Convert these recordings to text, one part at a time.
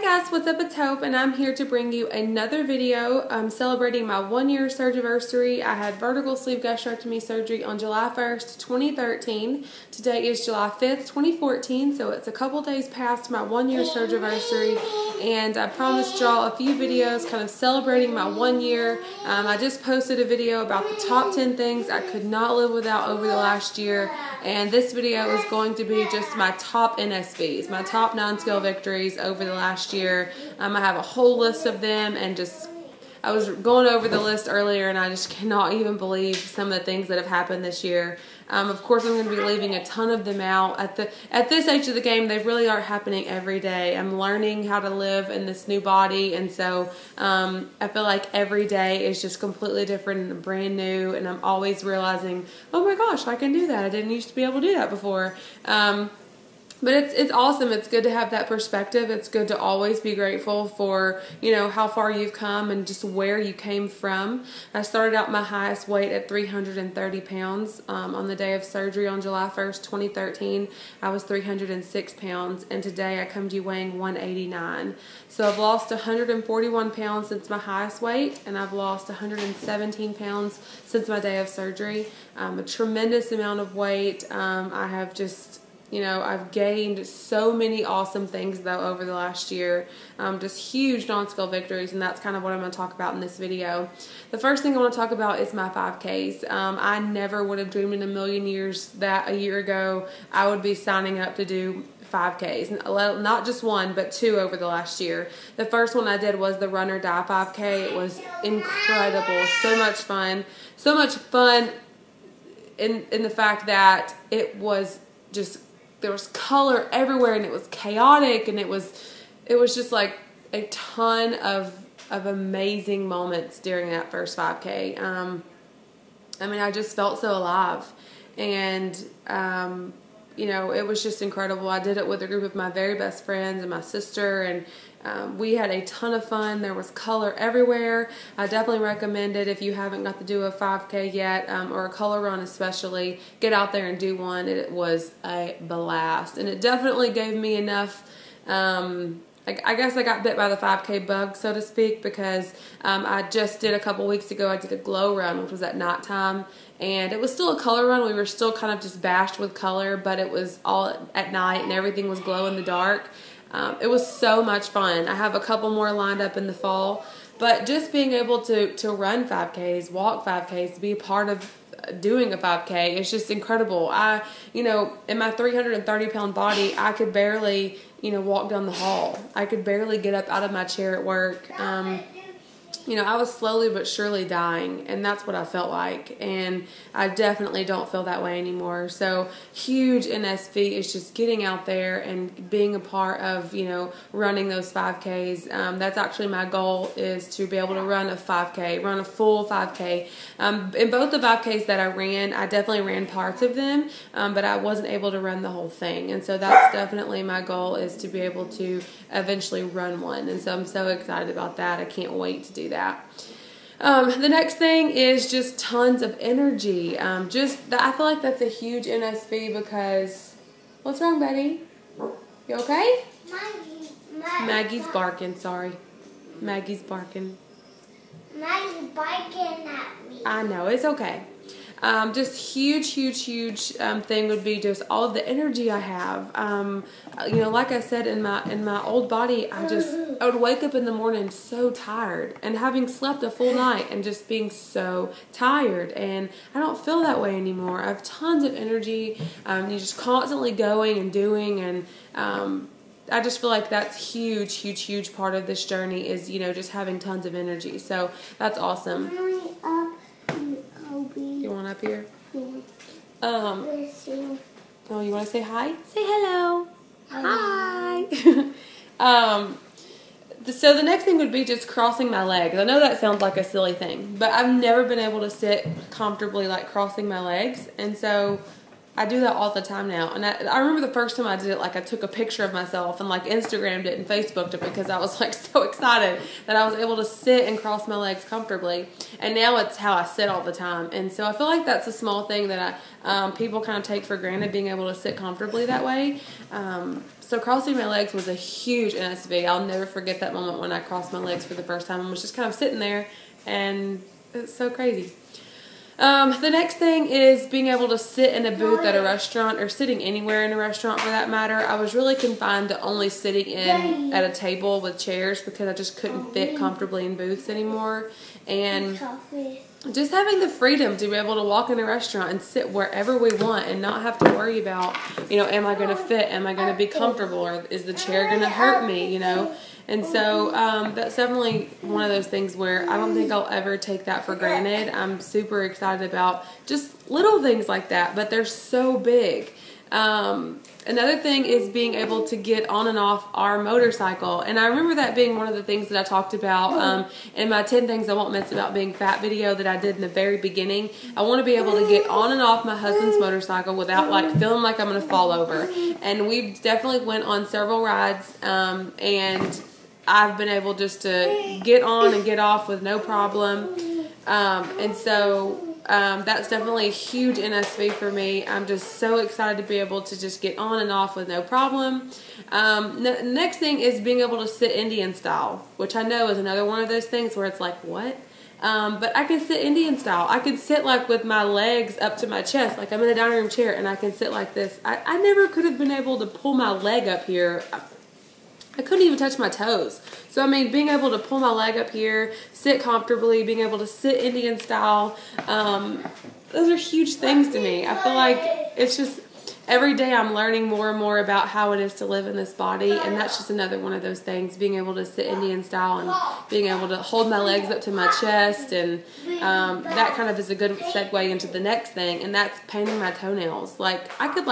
Hey guys, what's up? It's Hope, and I'm here to bring you another video celebrating my 1-year SURGIVERSARY. I had vertical sleeve gastrectomy surgery on July 1st, 2013. Today is July 5th, 2014, so it's a couple days past my 1-year SURGIVERSARY, and I promised y'all a few videos kind of celebrating my 1 year. I just posted a video about the top 10 things I could not live without over the last year, and this video is going to be just my top NSVs, my top non-scale victories over the last year. I have a whole list of them, and I was going over the list earlier and I just cannot even believe some of the things that have happened this year. Of course, I'm going to be leaving a ton of them out. At this age of the game, they really are happening every day. I'm learning how to live in this new body, and so I feel like every day is just completely different and brand new, and I'm always realizing, oh my gosh, I can do that. I didn't used to be able to do that before. But it's awesome. It's good to have that perspective. It's good to always be grateful for, you know, how far you've come and just where you came from. I started out my highest weight at 330 pounds. On the day of surgery on July 1st, 2013, I was 306 pounds, and today I come to you weighing 189. So I've lost 141 pounds since my highest weight, and I've lost 117 pounds since my day of surgery. A tremendous amount of weight. I have just... You know, I've gained so many awesome things, though, over the last year. Just huge non-scale victories, and that's kind of what I'm going to talk about in this video. The first thing I want to talk about is my 5Ks. I never would have dreamed in a million years that a year ago I would be signing up to do 5Ks. Not just one, but two over the last year. The first one I did was the Run or Die 5K. It was incredible. So much fun. So much fun in the fact that it was just... There was color everywhere, and it was chaotic, and it was just like a ton of amazing moments during that first 5K. I mean, I just felt so alive, and you know, it was just incredible. I did it with a group of my very best friends and my sister, and we had a ton of fun. There was color everywhere. I definitely recommend it if you haven't got to do a 5K yet, or a color run especially. Get out there and do one. It was a blast, and it definitely gave me enough... I guess I got bit by the 5K bug, so to speak, because I just did a couple weeks ago, I did a glow run, which was at nighttime, and it was still a color run. We were still kind of just bashed with color, but it was all at night, and everything was glow in the dark. It was so much fun. I have a couple more lined up in the fall, but just being able to run 5Ks, walk 5Ks, to be a part of doing a 5K, it's just incredible. You know, in my 330-pound body, I could barely, you know, walk down the hall. I could barely get up out of my chair at work. You know, I was slowly but surely dying, and that's what I felt like, and I definitely don't feel that way anymore. So huge NSV is just getting out there and being a part of, you know, running those 5Ks. That's actually my goal, is to be able to run a 5K, run a full 5K. In both the 5Ks that I ran, I definitely ran parts of them, but I wasn't able to run the whole thing, and so that's definitely my goal, is to be able to eventually run one, and so I'm so excited about that. I can't wait to do that. The next thing is just tons of energy. I feel like that's a huge NSV because... What's wrong, Betty? You okay? Maggie's barking, sorry. Maggie's barking. Maggie's barking at me. I know, it's okay. Just huge thing would be just all of the energy I have. You know, like I said, in my old body, I would wake up in the morning so tired, and having slept a full night and just being so tired, and I don't feel that way anymore. I have tons of energy. You're just constantly going and doing, and I just feel like that's huge part of this journey, is, you know, just having tons of energy. So that's awesome. You want up here? Oh, you want to say hi? Say hello. Hi. So the next thing would be just crossing my legs. I know that sounds like a silly thing, but I've never been able to sit comfortably like crossing my legs, and so I do that all the time now. And I remember the first time I did it, like I took a picture of myself and like Instagrammed it and Facebooked it because I was like so excited that I was able to sit and cross my legs comfortably. And now it's how I sit all the time. And so I feel like that's a small thing that people kind of take for granted, being able to sit comfortably that way. So crossing my legs was a huge NSV. I'll never forget that moment when I crossed my legs for the first time and was just kind of sitting there, and it's so crazy. The next thing is being able to sit in a booth at a restaurant, or sitting anywhere in a restaurant for that matter. I was really confined to only sitting at a table with chairs because I just couldn't fit comfortably in booths anymore. And just having the freedom to be able to walk in a restaurant and sit wherever we want and not have to worry about, am I going to fit? Am I going to be comfortable? Or is the chair going to hurt me, And so that's definitely one of those things where I don't think I'll ever take that for granted. I'm super excited about just little things like that, but they're so big. Another thing is being able to get on and off our motorcycle. And I remember that being one of the things that I talked about in my 10 Things I Won't Miss About Being Fat video that I did in the very beginning. I want to be able to get on and off my husband's motorcycle without like feeling like I'm going to fall over. And we've definitely went on several rides, and I've been able just to get on and get off with no problem. And so that's definitely a huge NSV for me. I'm just so excited to be able to just get on and off with no problem. Next thing is being able to sit Indian style, which I know is another one of those things where it's like, what? But I can sit Indian style. I can sit like with my legs up to my chest, like I'm in a dining room chair, and I can sit like this. I never could have been able to pull my leg up here. I couldn't even touch my toes. So, I mean, being able to pull my leg up here, sit comfortably, being able to sit Indian style, those are huge things to me. I feel like it's just every day I'm learning more and more about how it is to live in this body, and that's just another one of those things, being able to sit Indian style and being able to hold my legs up to my chest, and that kind of is a good segue into the next thing, and that's painting my toenails. Like, I could,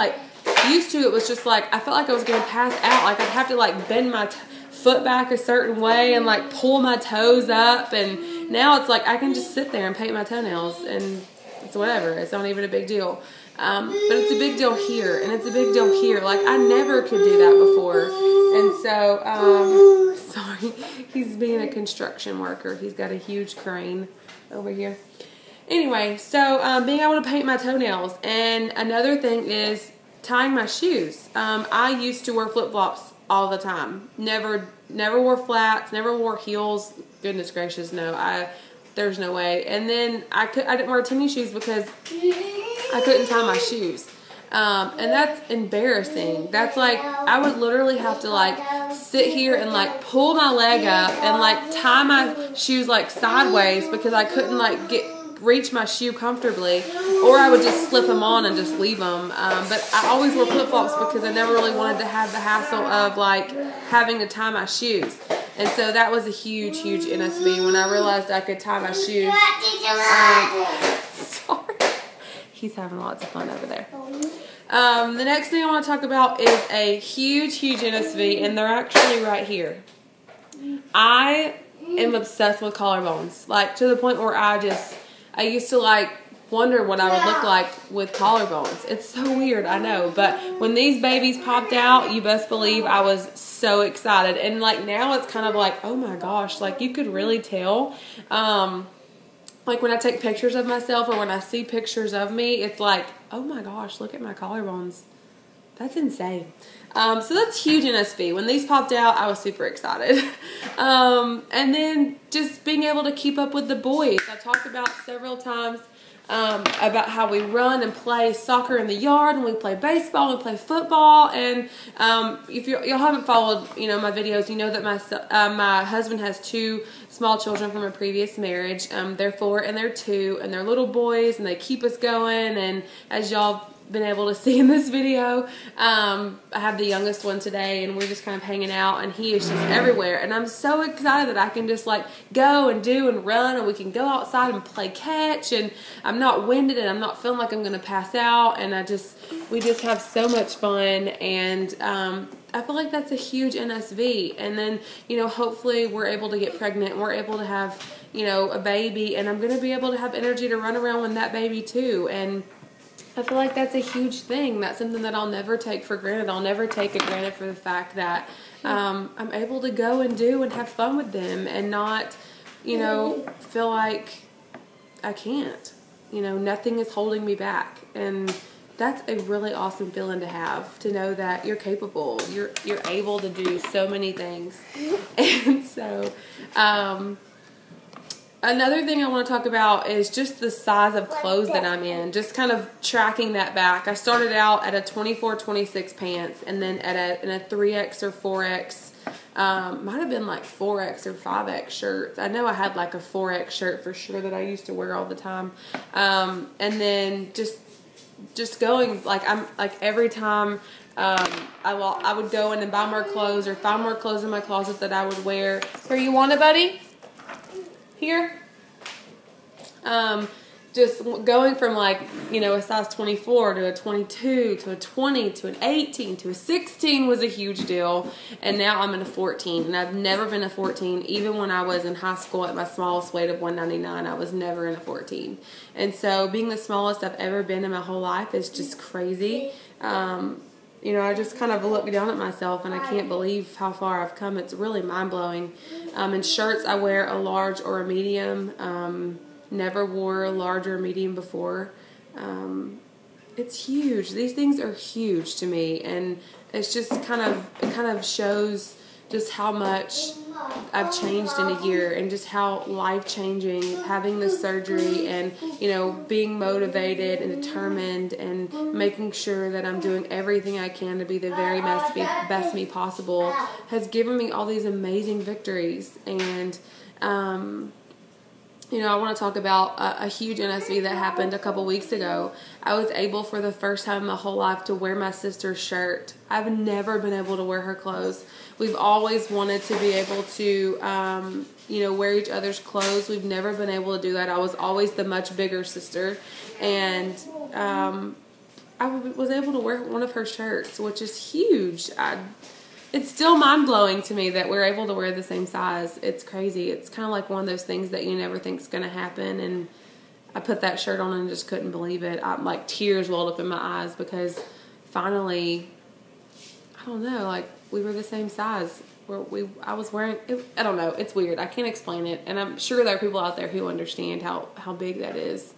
used to, it was just like, I felt like I was going to pass out. Like, I'd have to, bend my foot back a certain way and, pull my toes up. And now it's like, I can just sit there and paint my toenails. And it's whatever. It's not even a big deal. But it's a big deal here. And it's a big deal here. Like, I never could do that before. And so, sorry. He's being a construction worker. He's got a huge crane over here. Anyway, so being able to paint my toenails. And another thing is tying my shoes. I used to wear flip-flops all the time. Never wore flats, never wore heels. Goodness gracious, no. There's no way. And then I didn't wear tennis shoes because I couldn't tie my shoes. And that's embarrassing. That's like, I would literally have to sit here and pull my leg up and tie my shoes sideways because I couldn't reach my shoe comfortably, or I would just slip them on and just leave them. But I always wore flip-flops because I never really wanted to have the hassle of having to tie my shoes. And so that was a huge, huge NSV when I realized I could tie my shoes. Sorry. He's having lots of fun over there. The next thing I want to talk about is a huge, huge NSV, and they're actually right here. I am obsessed with collarbones, to the point where I used to wonder what I would look like with collarbones. It's so weird, I know. But when these babies popped out, you best believe I was so excited. And now it's kind of oh my gosh, you could really tell. When I take pictures of myself or when I see pictures of me, it's oh my gosh, look at my collarbones. That's insane. So that's huge NSV. When these popped out, I was super excited. And then just being able to keep up with the boys. I talked about several times about how we run and play soccer in the yard, and we play baseball, and we play football. And if y'all haven't followed, my videos, you know that my husband has 2 small children from a previous marriage. They're 4 and they're 2, and they're little boys, and they keep us going. And as y'all been able to see in this video, I have the youngest one today, and we're just kind of hanging out, and he is just everywhere, and I'm so excited that I can just go and do and run, and we can go outside and play catch, and I'm not winded, and I'm not feeling like I'm gonna pass out, and we just have so much fun. And I feel like that's a huge NSV. And then hopefully we're able to get pregnant, and we're able to have a baby, and I'm gonna be able to have energy to run around with that baby too. And I feel like that's a huge thing. That's something that I'll never take for granted. I'll never take it granted for the fact that I'm able to go and do and have fun with them and not, feel like I can't. Nothing is holding me back. And that's a really awesome feeling to have, to know that you're capable. You're able to do so many things. And so, another thing I want to talk about is just the size of clothes that I'm in. Just kind of tracking that back. I started out at a 24-26 pants, and then in a 3X or 4X. Might have been like 4X or 5X shirts. I know I had like a 4X shirt for sure that I used to wear all the time. And then just going, every time I would go in and buy more clothes or find more clothes in my closet that I would wear. Here, you want it, buddy? Here. Just going from a size 24 to a 22 to a 20 to an 18 to a 16 was a huge deal. And now I'm in a 14. And I've never been a 14. Even when I was in high school at my smallest weight of 199, I was never in a 14. And so being the smallest I've ever been in my whole life is just crazy. I just kind of look down at myself and I can't believe how far I've come. It's really mind-blowing. In shirts, I wear a large or a medium. Never wore a large or a medium before. It's huge. These things are huge to me, and it's just it kind of shows just how much I've changed in a year, and just how life-changing having this surgery and, being motivated and determined and making sure that I'm doing everything I can to be the very best me possible has given me all these amazing victories. And, I want to talk about a huge NSV that happened a couple weeks ago. I was able for the first time in my whole life to wear my sister's shirt. I've never been able to wear her clothes. We've always wanted to be able to, wear each other's clothes. We've never been able to do that. I was always the much bigger sister. And I was able to wear one of her shirts, which is huge. It's still mind-blowing to me that we're able to wear the same size. It's crazy. It's kind of like one of those things that you never think is going to happen. And I put that shirt on and just couldn't believe it. Tears welled up in my eyes because finally, I don't know, we were the same size. I was wearing, I don't know. It's weird. I can't explain it. And I'm sure there are people out there who understand how big that is.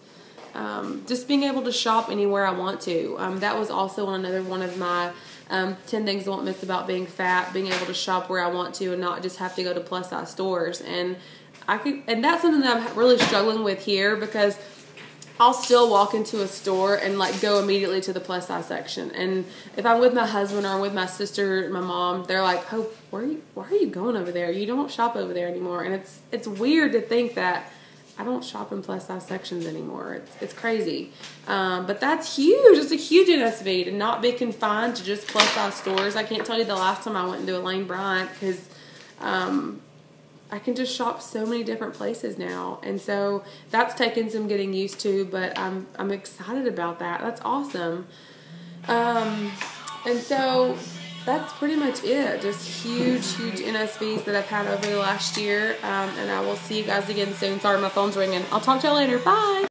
Just being able to shop anywhere I want to. That was also another one of my 10 things I won't miss about being fat, being able to shop where I want to and not just have to go to plus size stores. And that's something that I'm really struggling with here, because I'll still walk into a store and go immediately to the plus size section. And if I'm with my husband or I'm with my sister, my mom, they're like, "Hope, why are you going over there? You don't shop over there anymore." And it's weird to think that I don't shop in plus size sections anymore. It's crazy. But that's huge. It's a huge NSV to not be confined to just plus size stores. I can't tell you the last time I went into a Lane Bryant, because I can just shop so many different places now. And so that's taken some getting used to, but I'm excited about that. That's awesome. And so that's pretty much it. Just huge NSVs that I've had over the last year. And I will see you guys again soon. Sorry, my phone's ringing. I'll talk to y'all later. Bye.